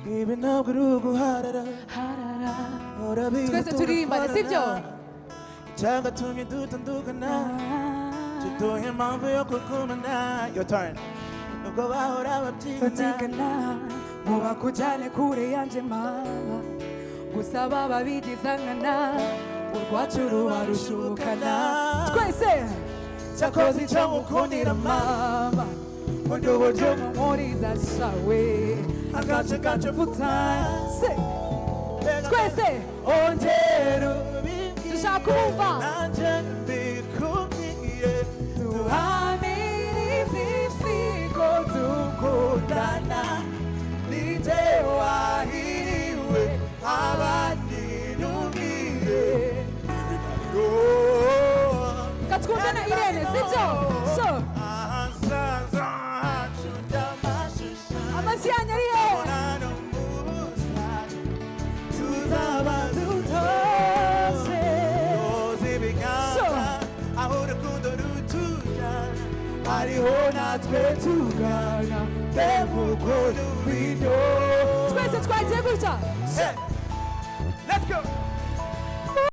Even though Gurugu harara twese turirimba sibyo cyangwa tumye dutandukana tutoye impamvu yo kukumana. Your turn. Nuko bahora babyigana ngo bakujyane kure yanjye mama gusa baba bigizangana urwacu ruba rushukana twese cyakoze icyo mukundira mama undi uburyo mumuriza shawe agace gace futase twese ongera dushaka kumva nanjye mbikubwiye duhamirize isigo dukundana nijye wahiriwe abandi ntumbwire katwundana Irene sibyo so ahazaza hacu ndamashusha amaziyanya ariyo tuzaba dutoze ibiganza aho urukundo rutujyana hariho natwe tugana mbega uko rubino twese twagiye gutya